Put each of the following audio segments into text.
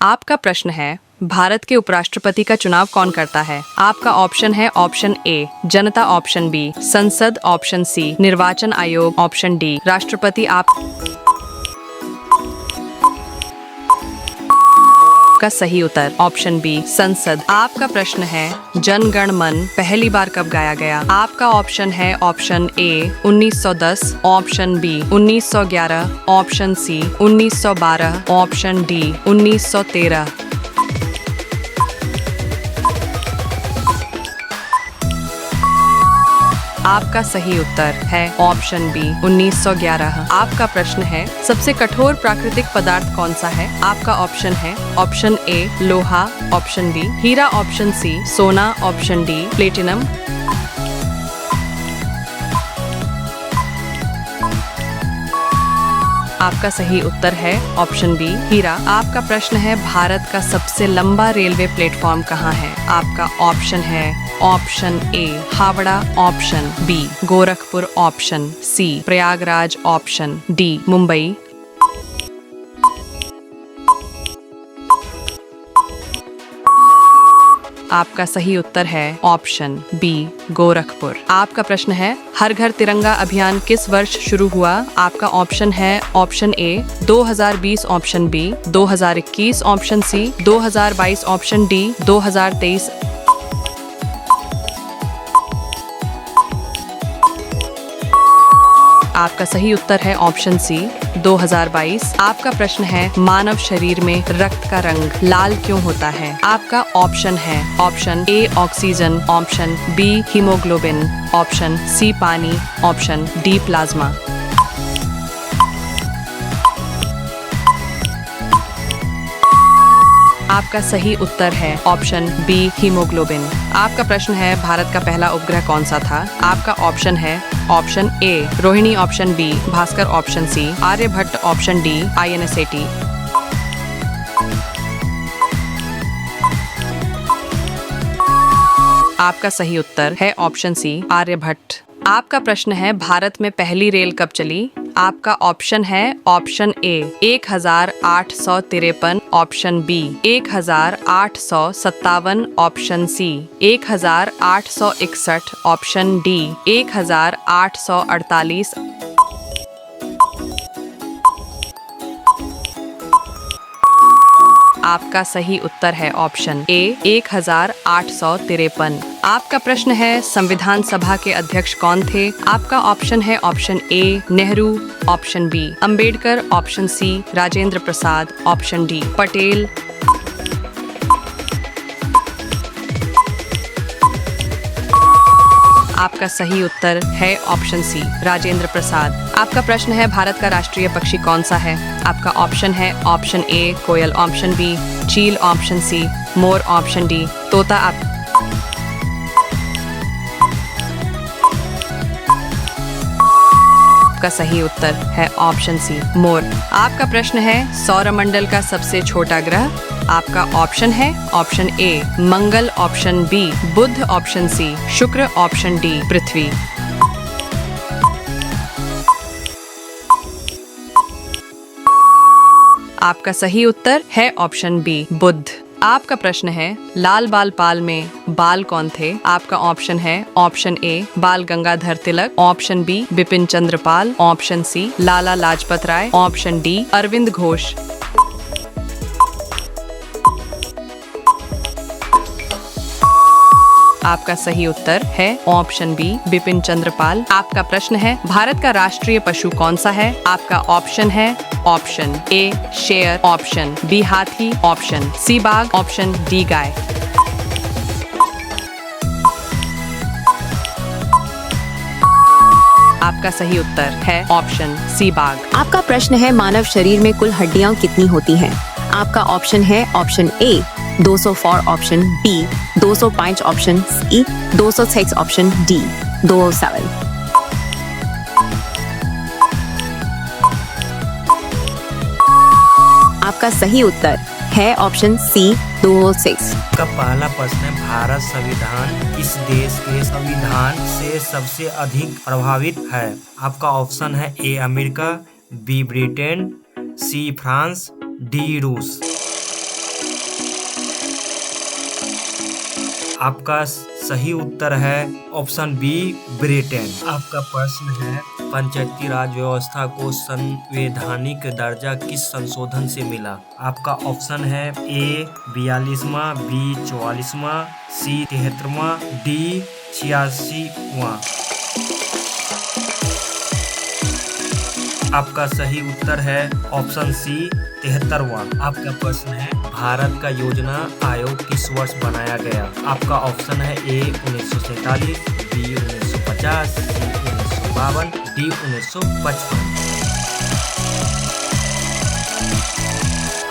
आपका प्रश्न है, भारत के उपराष्ट्रपति का चुनाव कौन करता है? आपका ऑप्शन है ऑप्शन ए जनता, ऑप्शन बी संसद, ऑप्शन सी निर्वाचन आयोग, ऑप्शन डी राष्ट्रपति। आपका सही उत्तर ऑप्शन बी संसद। आपका प्रश्न है, जन गण मन पहली बार कब गाया गया? आपका ऑप्शन है option A 1910, option B 1911, option C 1912, option D 1913। आपका सही उत्तर है ऑप्शन बी 1911। आपका प्रश्न है, सबसे कठोर प्राकृतिक पदार्थ कौन सा है? आपका ऑप्शन है ऑप्शन ए लोहा, ऑप्शन बी हीरा, ऑप्शन सी सोना, ऑप्शन डी प्लेटिनम। आपका सही उत्तर है ऑप्शन बी हीरा। आपका प्रश्न है, भारत का सबसे लंबा रेलवे प्लेटफॉर्म कहाँ है? आपका ऑप्शन है option A Howrah, option B Gorakhpur, option C Prayagraj, option D Mumbai. आपका सही उत्तर है ऑप्शन बी गोरखपुर। आपका प्रश्न है, हर घर तिरंगा अभियान किस वर्ष शुरू हुआ? आपका ऑप्शन है option A 2020, option B 2021, option C 2022, option D 2023। आपका सही उत्तर है ऑप्शन सी 2022। आपका प्रश्न है, मानव शरीर में रक्त का रंग लाल क्यों होता है? आपका ऑप्शन है option A oxygen, option B haemoglobin, option C पानी, ऑप्शन डी प्लाज्मा। आपका सही उत्तर है ऑप्शन बी हीमोग्लोबिन। आपका प्रश्न है, भारत का पहला उपग्रह कौन सा था? आपका ऑप्शन है option A Rohini, option B Bhaskar, option C Aryabhata, option D INSAT। आपका सही उत्तर है ऑप्शन सी आर्यभट्ट। आपका प्रश्न है, भारत में पहली रेल कब चली? आपका ऑप्शन है option A 1853, option B 1857, option C 1861, option D 1848। आपका सही उत्तर है ऑप्शन ए 1853। आपका प्रश्न है, संविधान सभा के अध्यक्ष कौन थे? आपका ऑप्शन है option A Nehru, option B Ambedkar, option C Rajendra Prasad, option D Patel. आपका सही उत्तर है ऑप्शन सी राजेंद्र प्रसाद। आपका प्रश्न है, भारत का राष्ट्रीय पक्षी कौन सा है? आपका ऑप्शन है ऑप्शन ए कोयल, ऑप्शन बी चील, ऑप्शन सी मोर, ऑप्शन डी तोता। आपका सही उत्तर है ऑप्शन सी मोर। आपका प्रश्न है, सौरमंडल का सबसे छोटा ग्रह? आपका ऑप्शन है ऑप्शन ए मंगल, ऑप्शन बी बुध, ऑप्शन सी शुक्र, ऑप्शन डी पृथ्वी। आपका सही उत्तर है ऑप्शन बी बुध। आपका प्रश्न है, लाल बाल पाल में बाल कौन थे? आपका ऑप्शन है ऑप्शन ए बाल Gangadhar Tilak, option B Bipin Chandra Pal, option C Lala Lajpat Rai, option D Arvind Ghosh. आपका सही उत्तर है ऑप्शन बी बिपिन चंद्र पाल। आपका प्रश्न है, भारत का राष्ट्रीय पशु कौन सा है? आपका ऑप्शन है ऑप्शन ए शेर, ऑप्शन बी हाथी, ऑप्शन सी बाघ, ऑप्शन डी गाय। आपका सही उत्तर है ऑप्शन सी बाघ। आपका प्रश्न है, मानव शरीर में कुल हड्डियां कितनी होती हैं? आपका ऑप्शन है option A 204, option B 205, option C 206, option D 207। आपका सही उत्तर है ऑप्शन सी 206। का पहला प्रश्न है, भारत संविधान किस देश के संविधान से सबसे अधिक प्रभावित है? आपका ऑप्शन है A America, B Britain, C France, D रूस। आपका सही उत्तर है ऑप्शन बी ब्रिटेन। आपका प्रश्न है पंचायती राज व्यवस्था को संवैधानिक दर्जा किस संशोधन से मिला? आपका ऑप्शन है ए 42वां, बी 44वां, सी 73वां, डी 86वां। आपका सही उत्तर है ऑप्शन सी 73वां। आपका प्रश्न है भारत का योजना आयोग किस वर्ष बनाया गया? आपका ऑप्शन है ए 1947, बी 1950, सी 1952, डी 1955।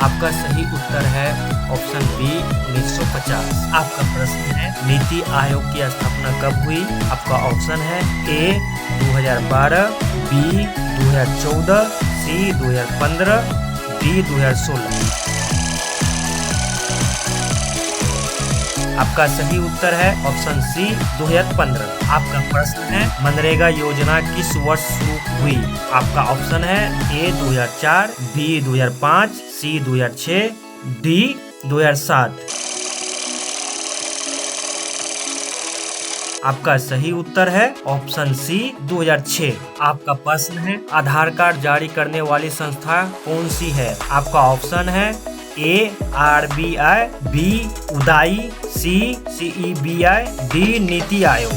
आपका सही उत्तर है ऑप्शन बी 1950। आपका प्रश्न है नीति आयोग की स्थापना कब हुई? आपका ऑप्शन है ए 2012, बी 2014, सी 2015, डी 2016। आपका सही उत्तर है ऑप्शन सी 2015। आपका प्रश्न है मनरेगा योजना किस वर्ष शुरू हुई? आपका ऑप्शन है ए 2004, बी 2005, सी 2006, डी 2007। आपका सही उत्तर है ऑप्शन सी 2006। आपका प्रश्न है आधार कार्ड जारी करने वाली संस्था कौन सी है? आपका ऑप्शन है ए RBI, बी उदाई, सी CEBI, डी नीति आयोग।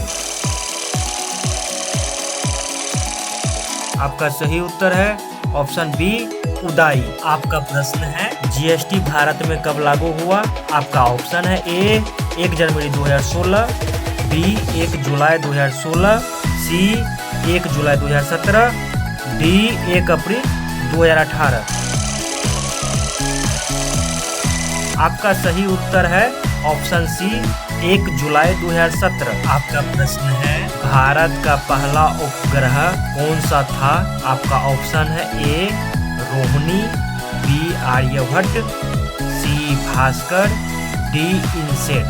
आपका सही उत्तर है ऑप्शन बी उदाई। आपका प्रश्न है GST भारत में कब लागू हुआ? आपका ऑप्शन है ए 1 जनवरी 2016, बी 1 जुलाई 2016, सी 1 जुलाई 2017, डी 1 अप्रैल 2018। आपका सही उत्तर है ऑप्शन सी 1 जुलाई 2017। आपका प्रश्न है भारत का पहला उपग्रह कौन सा था? आपका ऑप्शन है ए रोहिणी, बी आर्यभट्ट, सी भास्कर, डी इनसेट।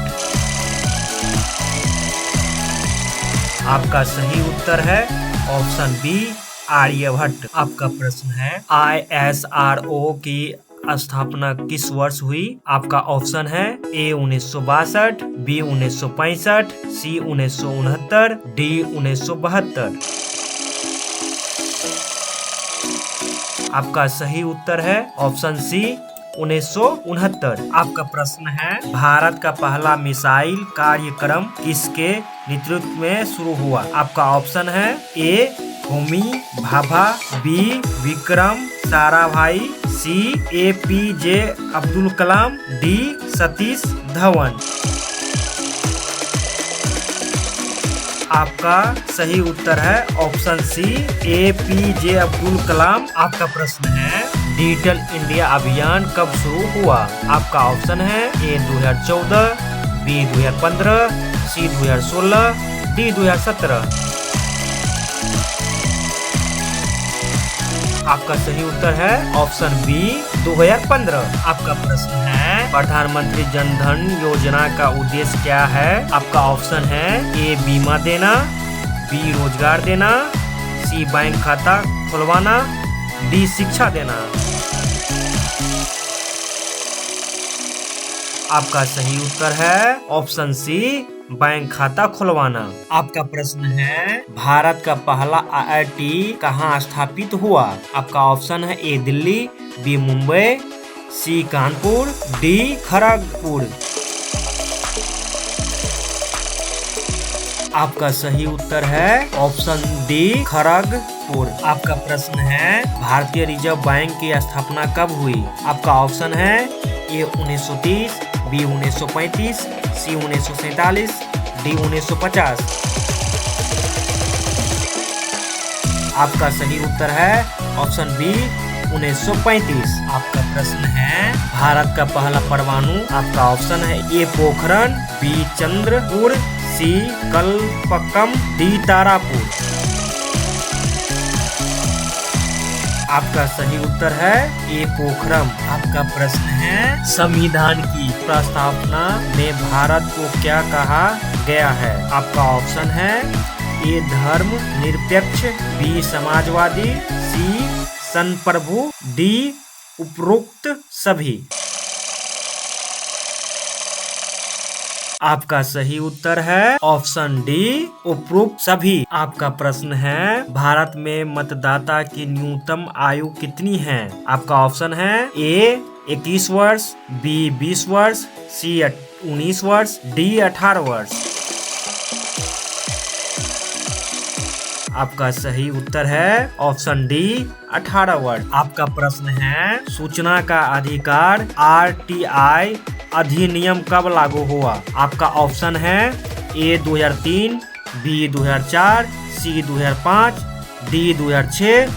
आपका सही उत्तर है ऑप्शन बी आर्यभट्ट। आपका प्रश्न है ISRO की स्थापना किस वर्ष हुई? आपका ऑप्शन है ए 1962, बी 1965, सी 1969, डी 1972। आपका सही उत्तर है ऑप्शन सी 1969। आपका प्रश्न है भारत का पहला मिसाइल कार्यक्रम किसके नेतृत्व में शुरू हुआ? आपका ऑप्शन है ए होमी भाभा, बी विक्रम साराभाई, सी APJ अब्दुल कलाम, डी सतीश धवन। आपका सही उत्तर है ऑप्शन सी APJ अब्दुल कलाम। आपका प्रश्न है डिजिटल इंडिया अभियान कब शुरू हुआ? आपका ऑप्शन है ए 2014, बी 2015, सी 2016, डी 2017। आपका सही उत्तर है ऑप्शन बी 2015। आपका प्रश्न है प्रधानमंत्री जन धन योजना का उद्देश्य क्या है? आपका ऑप्शन है ए बीमा देना, बी रोजगार देना, सी बैंक खाता खुलवाना, डी शिक्षा देना। आपका सही उत्तर है ऑप्शन सी बैंक खाता खुलवाना। आपका प्रश्न है भारत का पहला IIT कहाँ स्थापित हुआ? आपका ऑप्शन है ए दिल्ली, बी मुंबई, सी कानपुर, डी खड़गपुर। आपका सही उत्तर है ऑप्शन डी खड़गपुर। आपका प्रश्न है भारतीय रिजर्व बैंक की स्थापना कब हुई? आपका ऑप्शन है ए 1930, बी 1935, सी 1947, डी 1950। आपका सही उत्तर है ऑप्शन बी 1935। आपका प्रश्न है भारत का पहला परमाणु? आपका ऑप्शन है ए पोखरण, बी चंद्रपुर, सी कल्पक्कम, डी तारापुर। आपका सही उत्तर है ए पोखरम। आपका प्रश्न है संविधान की प्रस्तावना में भारत को क्या कहा गया है? आपका ऑप्शन है ए धर्म निरपेक्ष, बी समाजवादी, सी संप्रभु, डी उपरोक्त सभी। आपका सही उत्तर है ऑप्शन डी उपरोक्त सभी। आपका प्रश्न है भारत में मतदाता की न्यूनतम आयु कितनी है? आपका ऑप्शन है ए 21 वर्ष, बी 20 वर्ष, सी 19 वर्ष, डी 18 वर्ष। आपका सही उत्तर है ऑप्शन डी 18 वर्ष। आपका प्रश्न है सूचना का अधिकार RTI अधिनियम कब लागू हुआ? आपका ऑप्शन है ए 2003, बी 2004, सी 2005, डी 2006।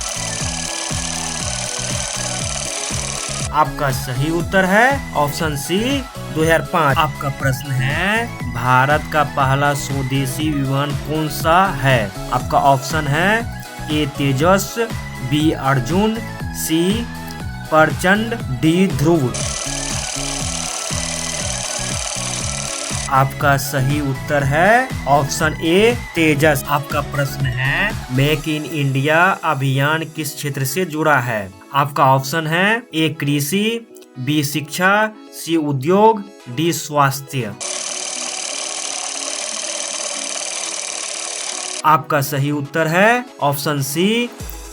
आपका सही उत्तर है ऑप्शन सी 2005। आपका प्रश्न है भारत का पहला स्वदेशी विमान कौन सा है? आपका ऑप्शन है ए तेजस, बी अर्जुन, सी प्रचंड, डी ध्रुव। आपका सही उत्तर है ऑप्शन ए तेजस। आपका प्रश्न है मेक इन इंडिया अभियान किस क्षेत्र से जुड़ा है? आपका ऑप्शन है ए कृषि, बी शिक्षा, सी उद्योग, डी स्वास्थ्य। आपका सही उत्तर है ऑप्शन सी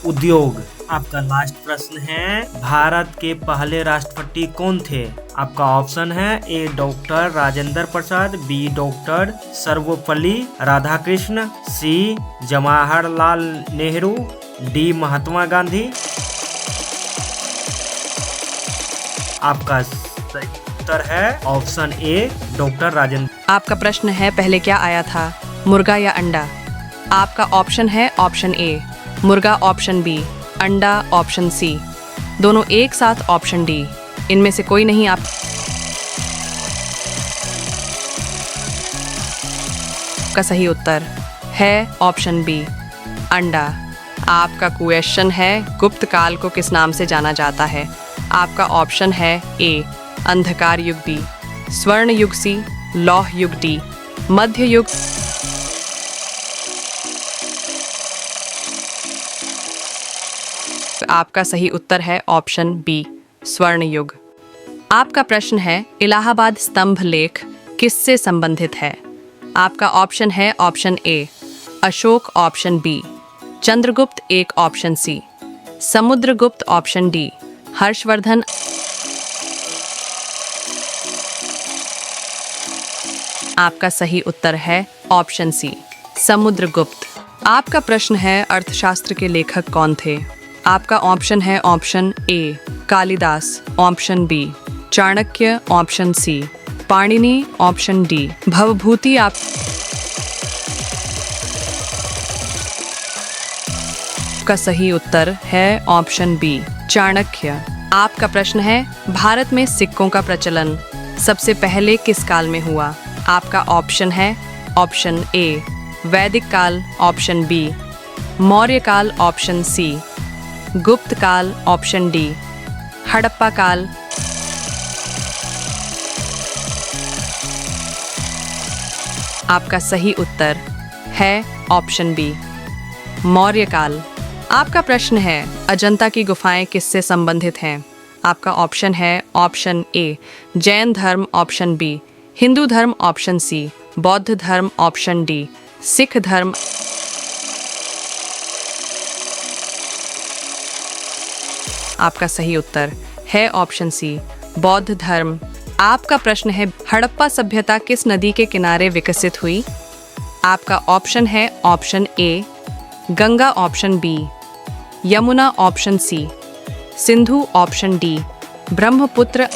उद्योग। आपका लास्ट प्रश्न है भारत के पहले राष्ट्रपति कौन थे? आपका ऑप्शन है ए doctor Rajendra Prasad, B doctor Sarvepalli Radhakrishna, सी जवाहरलाल नेहरू, डी महात्मा गांधी। आपका सही उत्तर है ऑप्शन ए डॉक्टर राजेंद्र। आपका प्रश्न है पहले क्या आया था, मुर्गा या अंडा? आपका ऑप्शन है ऑप्शन ए मुर्गा, ऑप्शन बी अंडा, ऑप्शन सी दोनों एक साथ, ऑप्शन डी इनमें से कोई नहीं। आपका सही उत्तर है ऑप्शन बी अंडा। आपका क्वेश्चन है गुप्त काल को किस नाम से जाना जाता है? आपका ऑप्शन है ए अंधकार युग, बी स्वर्ण युग, सी लौह युग, डी मध्य युग। आपका सही उत्तर है ऑप्शन बी स्वर्ण युग। आपका प्रश्न है इलाहाबाद स्तंभ लेख किससे संबंधित है? आपका ऑप्शन है option A Ashoka, option B Chandragupta एक, option C Samudragupta, option D Harshavardhana. आपका सही उत्तर है ऑप्शन सी समुद्रगुप्त। आपका प्रश्न है अर्थशास्त्र के लेखक कौन थे? आपका ऑप्शन है option A Kalidas, option B Chanakya, option C Panini, option D Bhavabhuti. आपका सही उत्तर है ऑप्शन बी चाणक्य। आपका प्रश्न है भारत में सिक्कों का प्रचलन सबसे पहले किस काल में हुआ? आपका ऑप्शन है ऑप्शन ए वैदिक काल, ऑप्शन बी मौर्य काल, ऑप्शन सी गुप्त काल, ऑप्शन डी हड़प्पा काल। आपका सही उत्तर है ऑप्शन बी मौर्य काल। आपका प्रश्न है अजंता की गुफाएं किससे संबंधित हैं? आपका ऑप्शन है ऑप्शन ए जैन धर्म, ऑप्शन बी हिंदू धर्म, ऑप्शन सी बौद्ध धर्म, ऑप्शन डी सिख धर्म। आपका सही उत्तर है ऑप्शन सी बौद्ध धर्म। आपका प्रश्न है हड़प्पा सभ्यता किस नदी के किनारे विकसित हुई? आपका ऑप्शन है option A Ganga, option B Yamuna, option C Sindhu, option D Brahmaputra.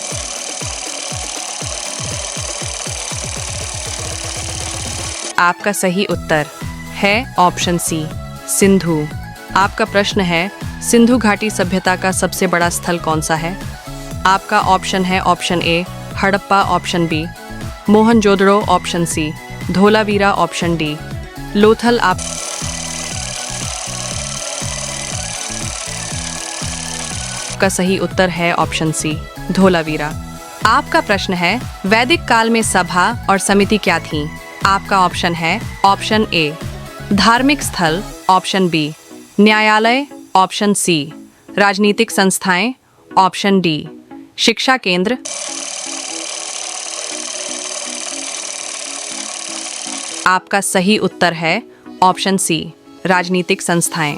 आपका सही उत्तर है ऑप्शन सी सिंधु। आपका प्रश्न है सिंधु घाटी सभ्यता का सबसे बड़ा स्थल कौन सा है? आपका ऑप्शन है option A Harappa, option B Mohenjodaro, option C Dholavira, option D Lothal. आपका सही उत्तर है ऑप्शन सी धोलावीरा। आपका प्रश्न है वैदिक काल में सभा और समिति क्या थी? आपका ऑप्शन है ऑप्शन ए धार्मिक स्थल, ऑप्शन बी न्यायालय, ऑप्शन सी राजनीतिक संस्थाएं, ऑप्शन डी शिक्षा केंद्र। आपका सही उत्तर है ऑप्शन सी, राजनीतिक संस्थाएं।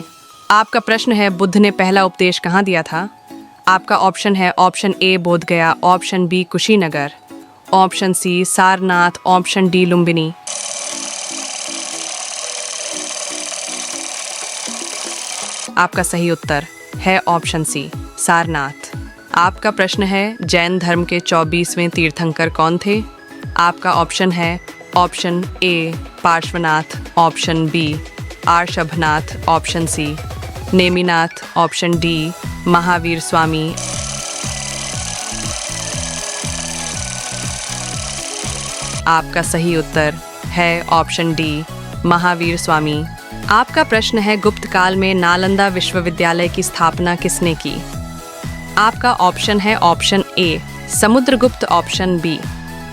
आपका प्रश्न है, बुद्ध ने पहला उपदेश कहाँ दिया था? आपका ऑप्शन है option A Bodhgaya, option B Kushinagar, option C Sarnath, option D Lumbini. आपका सही उत्तर है ऑप्शन सी, सारनाथ। आपका प्रश्न है, जैन धर्म के 24वें तीर्थंकर कौन थे? आपका ऑप्शन है option A Parshvanath, option B Rishabhanath, option C Neminath, option D Mahavir Swami. आपका सही उत्तर है ऑप्शन डी महावीर स्वामी। आपका प्रश्न है, गुप्त काल में नालंदा विश्वविद्यालय की स्थापना किसने की? आपका ऑप्शन है option A Samudragupta, option B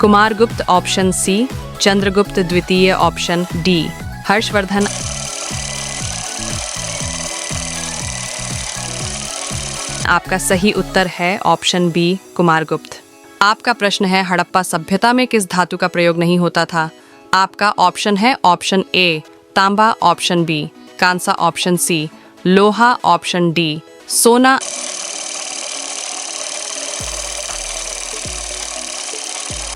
Kumaragupta, option C Chandragupta द्वितीय, ऑप्शन डी हर्षवर्धन। आपका सही उत्तर है ऑप्शन बी कुमारगुप्त। आपका प्रश्न है, हड़प्पा सभ्यता में किस धातु का प्रयोग नहीं होता था? आपका ऑप्शन है ऑप्शन ए तांबा, ऑप्शन बी कांसा, ऑप्शन सी लोहा, ऑप्शन डी सोना।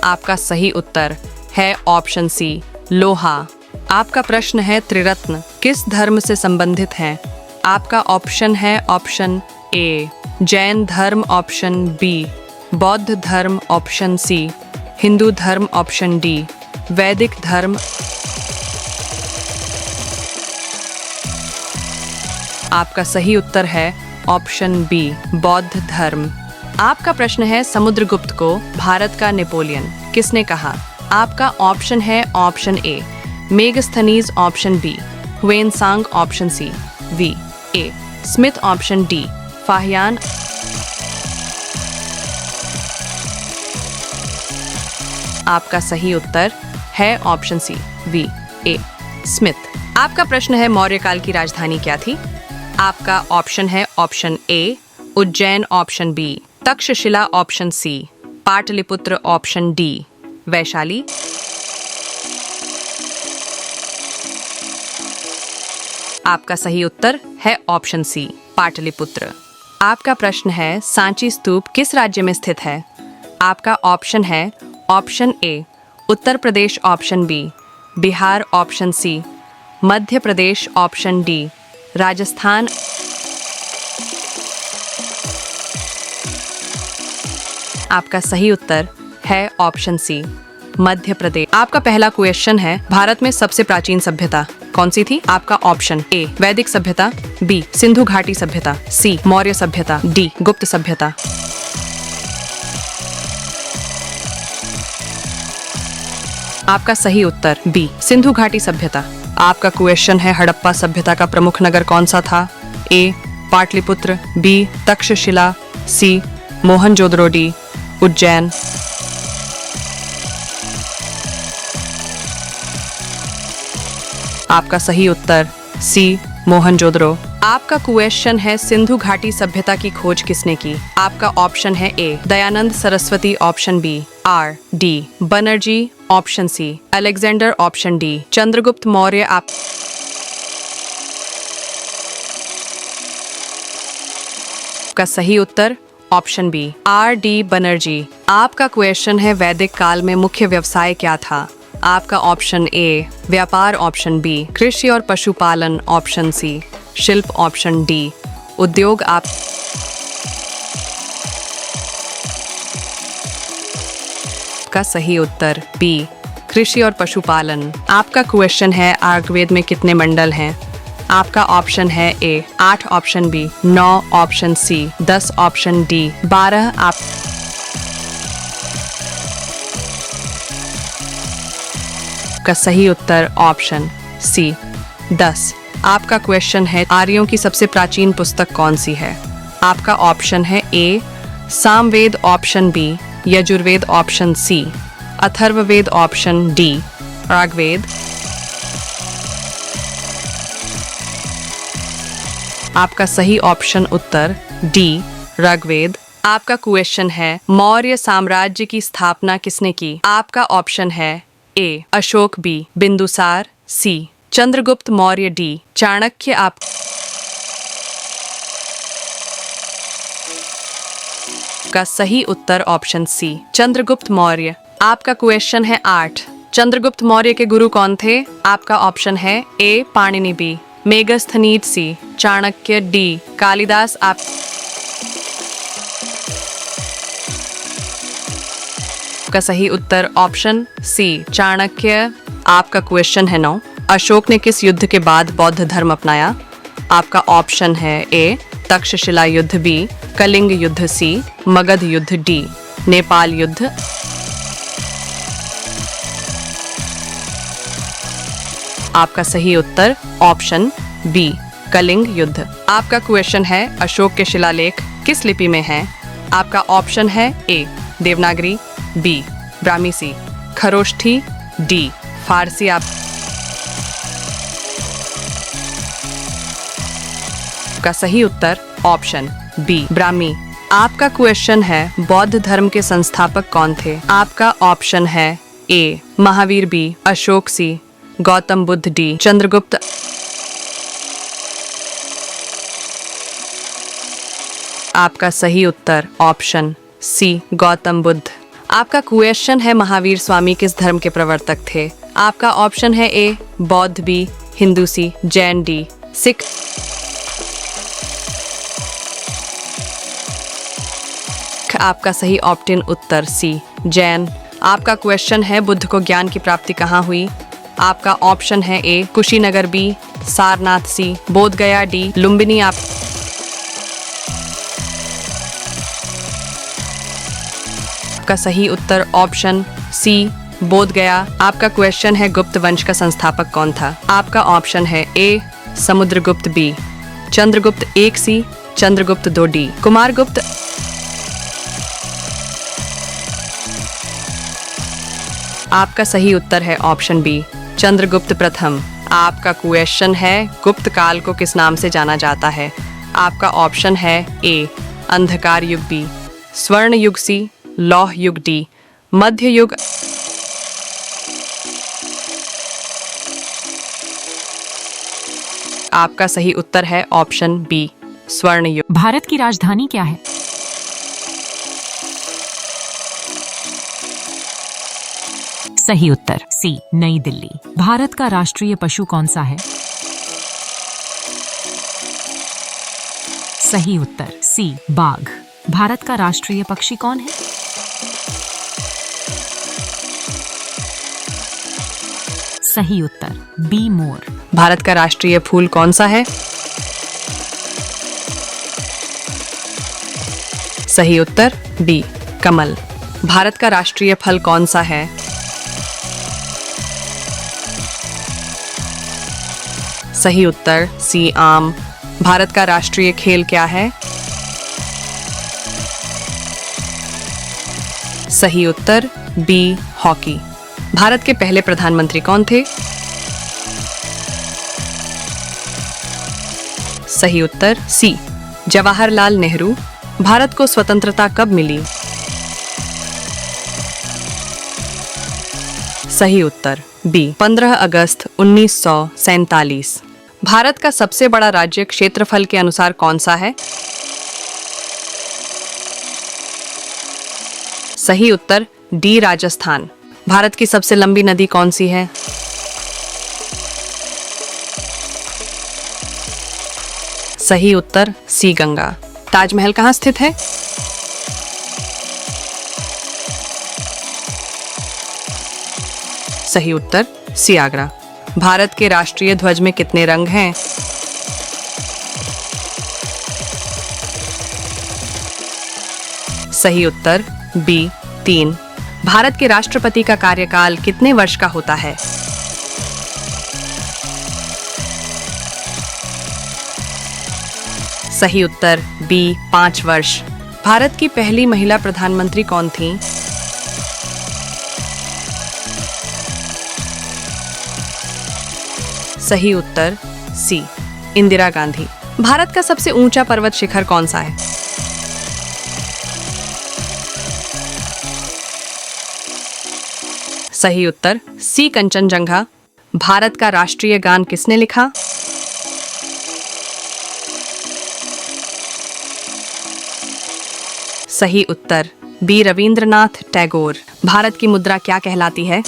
आपका सही उत्तर है ऑप्शन सी लोहा। आपका प्रश्न है, त्रिरत्न किस धर्म से संबंधित हैं? आपका ऑप्शन है ऑप्शन ए जैन धर्म, ऑप्शन बी बौद्ध धर्म, ऑप्शन सी हिंदू धर्म, ऑप्शन डी वैदिक धर्म। आपका सही उत्तर है ऑप्शन बी बौद्ध धर्म। आपका प्रश्न है, समुद्रगुप्त को भारत का नेपोलियन किसने कहा? आपका ऑप्शन है option A Megasthenes, option B Hiuen Tsang, option C V A Smith, option D Fahien. आपका सही उत्तर है option C V A Smith. आपका प्रश्न है, मौर्य काल की राजधानी क्या थी? आपका ऑप्शन है option A Ujjain, option B Taxila, option C Pataliputra, option D Vaishali. आपका सही उत्तर है ऑप्शन सी पाटलिपुत्र। आपका प्रश्न है, सांची स्तूप किस राज्य में स्थित है? आपका ऑप्शन है option A Uttar Pradesh, option B Bihar, option C Madhya Pradesh, option D Rajasthan. आपका सही उत्तर है ऑप्शन सी मध्य प्रदेश। आपका पहला क्वेश्चन है, भारत में सबसे प्राचीन सभ्यता कौन सी थी? आपका ऑप्शन ए वैदिक सभ्यता, बी सिंधु घाटी सभ्यता, सी मौर्य सभ्यता, डी गुप्त सभ्यता। आपका सही उत्तर बी सिंधु घाटी सभ्यता। आपका क्वेश्चन है, हड़प्पा सभ्यता का प्रमुख नगर कौन सा था? ए पाटलिपुत्र, बी तक्षशिला, सी मोहनजोदड़ो, डी उज्जैन। आपका सही उत्तर सी मोहनजोदड़ो। आपका क्वेश्चन है, सिंधु घाटी सभ्यता की खोज किसने की? आपका ऑप्शन है A Dayanand Saraswati, option B R D Banerjee, option C Alexander, option D Chandragupta Maurya. आपका सही उत्तर option B R D Banerjee. आपका क्वेश्चन है, वैदिक काल में मुख्य व्यवसाय क्या था? आपका ऑप्शन ए व्यापार, ऑप्शन बी कृषि और पशुपालन, ऑप्शन सी शिल्प, ऑप्शन डी उद्योग। आपका सही उत्तर बी कृषि और पशुपालन। आपका क्वेश्चन है, आर्गवेद में कितने मंडल हैं? आपका ऑप्शन है A 8, option B 9, option C 10, option D 12। आपका सही उत्तर ऑप्शन सी 10। आपका क्वेश्चन है, आर्यों की सबसे प्राचीन पुस्तक कौन सी है? आपका ऑप्शन है A Samaveda, option B Yajurveda, option C Atharvaveda, option D Rigveda. आपका सही ऑप्शन उत्तर डी ऋग्वेद। आपका क्वेश्चन है, मौर्य साम्राज्य की स्थापना किसने की? आपका ऑप्शन है ए अशोक, बी बिंदुसार, सी चंद्रगुप्त मौर्य, डी चाणक्य। आपका सही उत्तर ऑप्शन सी चंद्रगुप्त मौर्य। आपका क्वेश्चन है 8। चंद्रगुप्त मौर्य के गुरु कौन थे? आपका ऑप्शन है ए पाणिनि, बी मेगस्थनीज, सी चाणक्य, डी कालिदास। आपका सही उत्तर ऑप्शन सी चाणक्य। आपका क्वेश्चन है 9। अशोक ने किस युद्ध के बाद बौद्ध धर्म अपनाया? आपका ऑप्शन है ए तक्षशिला युद्ध, बी कलिंग युद्ध, सी मगध युद्ध, डी नेपाल युद्ध। आपका सही उत्तर ऑप्शन बी कलिंग युद्ध। आपका क्वेश्चन है अशोक के शिलालेख किस लिपि में हैं? आपका ऑप्शन है ए देवनागरी, बी ब्राह्मी, सी खरोष्ठी, डी फारसी। आपका सही उत्तर ऑप्शन बी ब्राह्मी। आपका क्वेश्चन है बौद्ध धर्म के संस्थापक कौन थे? आपका ऑप्शन है ए महावीर, बी अशोक, सी गौतम बुद्ध, डी चंद्रगुप्त। आपका सही उत्तर ऑप्शन सी गौतम बुद्ध। आपका क्वेश्चन है महावीर स्वामी किस धर्म के प्रवर्तक थे? आपका ऑप्शन है ए बौद्ध, बी हिंदू, सी जैन, डी सिख। आपका सही ऑप्शन उत्तर सी जैन। आपका क्वेश्चन है बुद्ध को ज्ञान की प्राप्ति कहाँ हुई? आपका ऑप्शन है ए कुशीनगर, बी सारनाथ, सी बोध गया, डी लुम्बिनी। आपका सही उत्तर ऑप्शन सी बोध गया। आपका क्वेश्चन है गुप्त वंश का संस्थापक कौन था? आपका ऑप्शन है ए समुद्रगुप्त, बी चंद्रगुप्त 1, सी चंद्रगुप्त 2, डी कुमारगुप्त। आपका सही उत्तर है ऑप्शन बी चंद्रगुप्त प्रथम। आपका क्वेश्चन है गुप्त काल को किस नाम से जाना जाता है? आपका ऑप्शन है ए अंधकार युग, बी स्वर्ण युग, सी लौह युग, डी मध्य युग। आपका सही उत्तर है ऑप्शन बी स्वर्ण युग। भारत की राजधानी क्या है? सही उत्तर सी नई दिल्ली। भारत का राष्ट्रीय पशु कौन सा है? सही उत्तर सी बाघ। भारत का राष्ट्रीय पक्षी कौन है? सही उत्तर बी मोर। भारत का राष्ट्रीय फूल कौन सा है? सही उत्तर बी कमल। भारत का राष्ट्रीय फल कौन सा है? सही उत्तर सी आम। भारत का राष्ट्रीय खेल क्या है? सही उत्तर बी हॉकी। भारत के पहले प्रधानमंत्री कौन थे? सही उत्तर सी जवाहरलाल नेहरू। भारत को स्वतंत्रता कब मिली? सही उत्तर बी 15 अगस्त 1947। भारत का सबसे बड़ा राज्य क्षेत्रफल के अनुसार कौन सा है? सही उत्तर डी राजस्थान। भारत की सबसे लंबी नदी कौन सी है? सही उत्तर सी गंगा। ताजमहल कहाँ स्थित है? सही उत्तर सी आगरा। भारत के राष्ट्रीय ध्वज में कितने रंग हैं? सही उत्तर बी 3। भारत के राष्ट्रपति का कार्यकाल कितने वर्ष का होता है? सही उत्तर बी 5 वर्ष। भारत की पहली महिला प्रधानमंत्री कौन थी? सही उत्तर सी इंदिरा गांधी। भारत का सबसे ऊंचा पर्वत शिखर कौन सा है? सही उत्तर सी कंचनजंगा। भारत का राष्ट्रीय गान किसने लिखा? सही उत्तर बी रविंद्रनाथ टैगोर। भारत की मुद्रा क्या कहलाती है?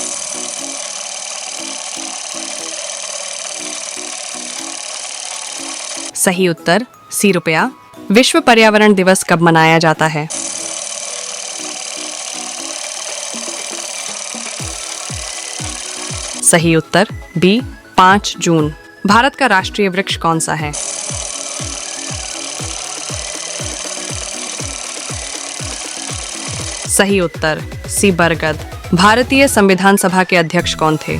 सही उत्तर सी रुपया। विश्व पर्यावरण दिवस कब मनाया जाता है? सही उत्तर बी 5 जून। भारत का राष्ट्रीय वृक्ष कौन सा है? सही उत्तर सी बरगद। भारतीय संविधान सभा के अध्यक्ष कौन थे?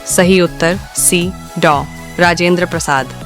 सही उत्तर सी डॉ राजेंद्र प्रसाद।